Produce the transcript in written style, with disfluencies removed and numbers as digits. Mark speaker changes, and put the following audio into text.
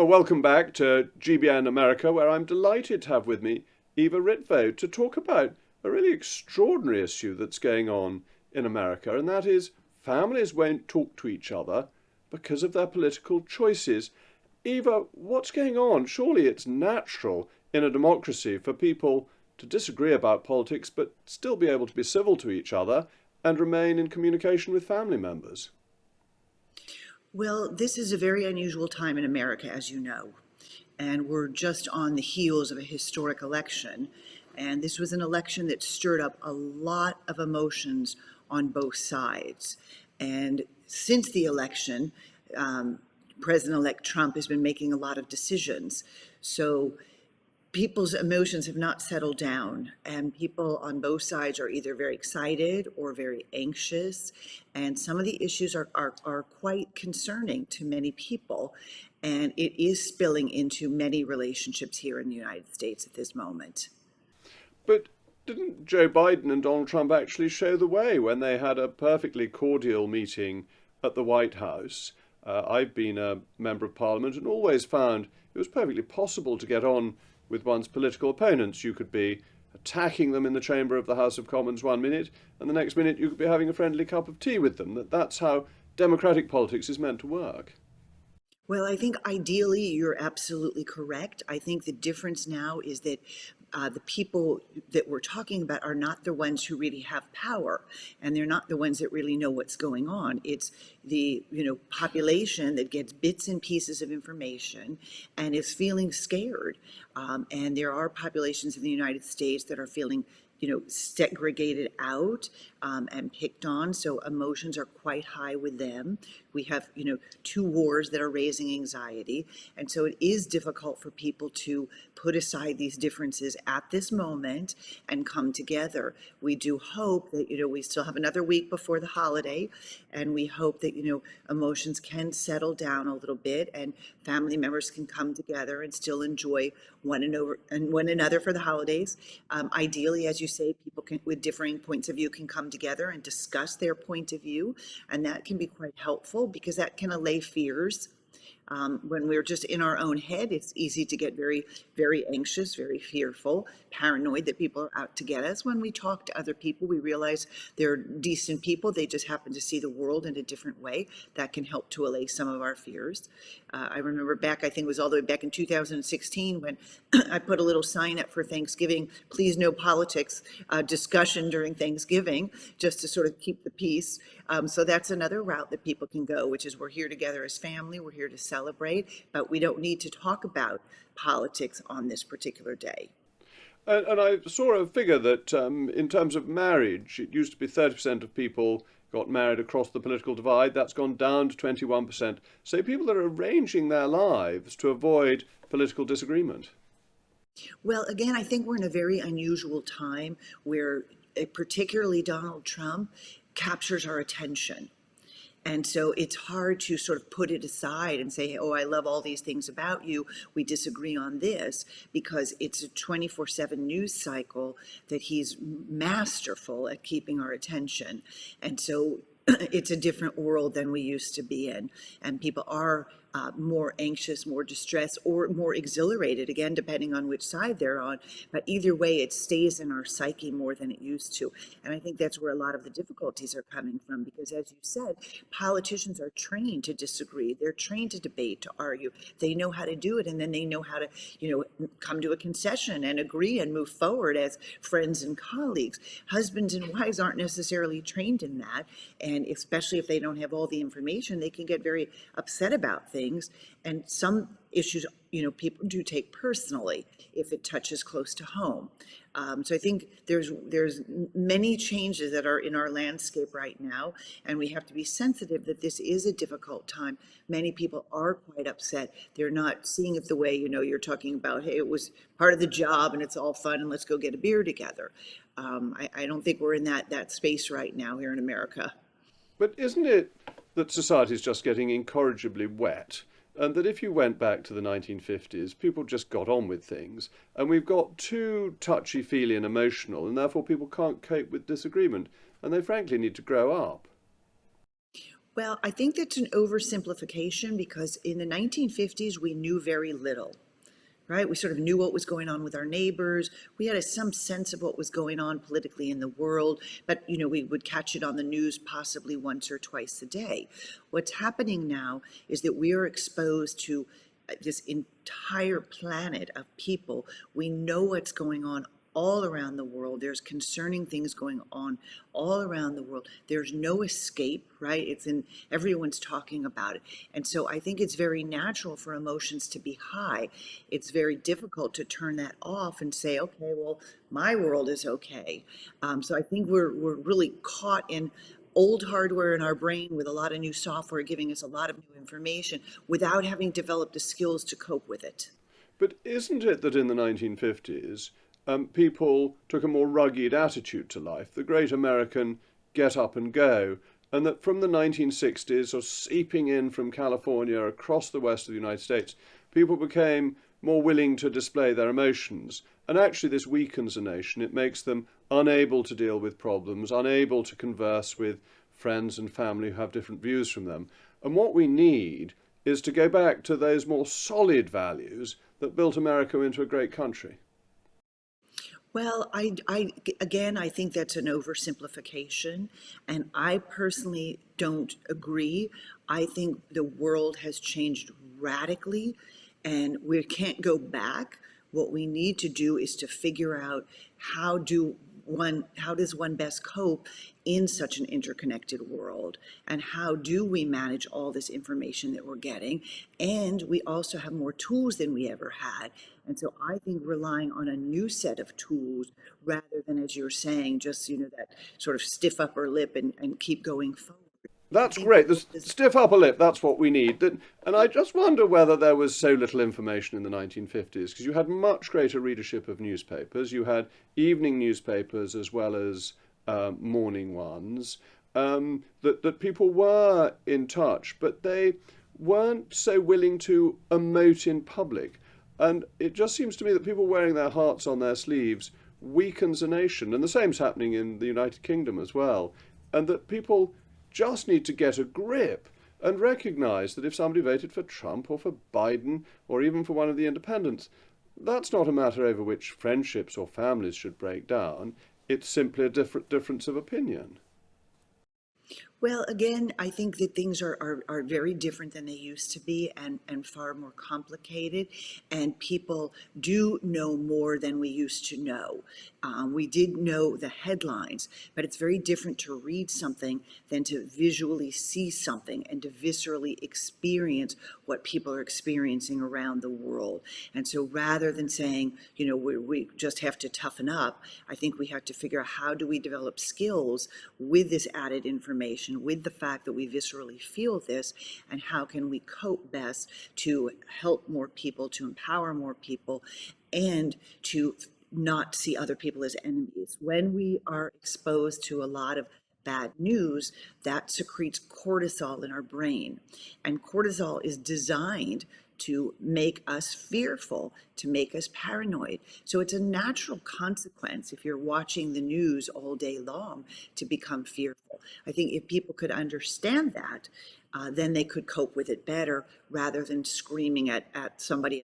Speaker 1: Well, welcome back to GBNAmerica, where I'm delighted to have with me Eva Ritvo to talk about a really extraordinary issue that's going on in America, and that is families won't talk to each other because of their political choices. Eva, what's going on? Surely it's natural in a democracy for people to disagree about politics but still be able to be civil to each other and remain in communication with family members.
Speaker 2: Well, this is a very unusual time in America, as you know, and we're just on the heels of a historic election. And this was an election that stirred up a lot of emotions on both sides. And since the election, President-elect Trump has been making a lot of decisions. So people's emotions have not settled down, and people on both sides are either very excited or very anxious, and some of the issues are quite concerning to many people, and it is spilling into many relationships here in the United States at this moment.
Speaker 1: But didn't Joe Biden and Donald Trump actually show the way when they had a perfectly cordial meeting at the White House? I've been a member of Parliament and always found it was perfectly possible to get on with one's political opponents. You could be attacking them in the chamber of the House of Commons one minute, and the next minute you could be having a friendly cup of tea with them. That's how democratic politics is meant to work.
Speaker 2: Well, I think ideally you're absolutely correct. I think the difference now is that the people that we're talking about are not the ones who really have power, and they're not the ones that really know what's going on. It's the population that gets bits and pieces of information and is feeling scared. And there are populations in the United States that are feeling segregated out and picked on. So emotions are quite high with them. We have, two wars that are raising anxiety. And so it is difficult for people to put aside these differences at this moment and come together. We do hope that, we still have another week before the holiday, and we hope that, emotions can settle down a little bit and family members can come together and still enjoy one another for the holidays. Ideally, as you say, people with differing points of view can come together and discuss their point of view, and that can be quite helpful because that can allay fears. When we're just in our own head, it's easy to get very, very anxious, very fearful, paranoid that people are out to get us. When we talk to other people, we realize they're decent people. They just happen to see the world in a different way. That can help to allay some of our fears. I remember back, I think it was all the way back in 2016 when I put a little sign up for Thanksgiving, please no politics discussion during Thanksgiving, just to sort of keep the peace. So that's another route that people can go, which is we're here together as family, we're here to celebrate, but we don't need to talk about politics on this particular day.
Speaker 1: And I saw a figure that in terms of marriage, it used to be 30% of people got married across the political divide. That's gone down to 21%. So people are arranging their lives to avoid political disagreement.
Speaker 2: Well, again, I think we're in a very unusual time where particularly Donald Trump captures our attention. And so it's hard to sort of put it aside and say, oh, I love all these things about you. We disagree on this, because it's a 24/7 news cycle that he's masterful at keeping our attention. And so it's a different world than we used to be in. And people are more anxious, more distressed, or more exhilarated, again, depending on which side they're on. But either way, it stays in our psyche more than it used to. And I think that's where a lot of the difficulties are coming from, because as you said, politicians are trained to disagree. They're trained to debate, to argue. They know how to do it, and then they know how to, come to a concession and agree and move forward as friends and colleagues. Husbands and wives aren't necessarily trained in that. And especially if they don't have all the information, they can get very upset about things. And some issues, people do take personally if it touches close to home. So I think there's many changes that are in our landscape right now, and we have to be sensitive that this is a difficult time. Many people are quite upset. They're not seeing it the way, you're talking about, hey, it was part of the job and it's all fun and let's go get a beer together. I don't think we're in that space right now here in America.
Speaker 1: But isn't it that society is just getting incorrigibly wet? And that if you went back to the 1950s, people just got on with things. And we've got too touchy-feely and emotional, and therefore people can't cope with disagreement. And they frankly need to grow up.
Speaker 2: Well, I think that's an oversimplification because in the 1950s, we knew very little, right? We sort of knew what was going on with our neighbors. We had some sense of what was going on politically in the world, but we would catch it on the news possibly once or twice a day. What's happening now is that we are exposed to this entire planet of people. We know what's going on all around the world. There's concerning things going on all around the world. There's no escape, right? Everyone's talking about it. And so I think it's very natural for emotions to be high. It's very difficult to turn that off and say, okay, well, my world is okay. So I think we're really caught in old hardware in our brain with a lot of new software giving us a lot of new information without having developed the skills to cope with it.
Speaker 1: But isn't it that in the 1950s, people took a more rugged attitude to life, the great American get up and go, and that from the 1960s, or seeping in from California across the west of the United States, people became more willing to display their emotions. And actually, this weakens a nation. It makes them unable to deal with problems, unable to converse with friends and family who have different views from them. And what we need is to go back to those more solid values that built America into a great country.
Speaker 2: Well, again, I think that's an oversimplification, and I personally don't agree. I think the world has changed radically, and we can't go back. What we need to do is to figure out how does one best cope in such an interconnected world, and how do we manage all this information that we're getting? And we also have more tools than we ever had. And so I think relying on a new set of tools rather than, as you're saying, just that sort of stiff upper lip and keep going forward. I
Speaker 1: That's
Speaker 2: think
Speaker 1: great. The
Speaker 2: is
Speaker 1: stiff upper lip, that's what we need. And I just wonder whether there was so little information in the 1950s, because you had much greater readership of newspapers. You had evening newspapers as well as morning ones, that people were in touch, but they weren't so willing to emote in public. And it just seems to me that people wearing their hearts on their sleeves weakens a nation. And the same's happening in the United Kingdom as well. And that people just need to get a grip and recognize that if somebody voted for Trump or for Biden or even for one of the independents, that's not a matter over which friendships or families should break down. It's simply a difference of opinion.
Speaker 2: Well, again, I think that things are very different than they used to be, and far more complicated. And people do know more than we used to know. We did know the headlines, but it's very different to read something than to visually see something and to viscerally experience what people are experiencing around the world. And so rather than saying, we just have to toughen up, I think we have to figure out how do we develop skills with this added information, with the fact that we viscerally feel this, and how can we cope best to help more people, to empower more people, and to not see other people as enemies. When we are exposed to a lot of bad news, that secretes cortisol in our brain. And cortisol is designed to make us fearful, to make us paranoid. So it's a natural consequence if you're watching the news all day long to become fearful. I think if people could understand that, then they could cope with it better rather than screaming at somebody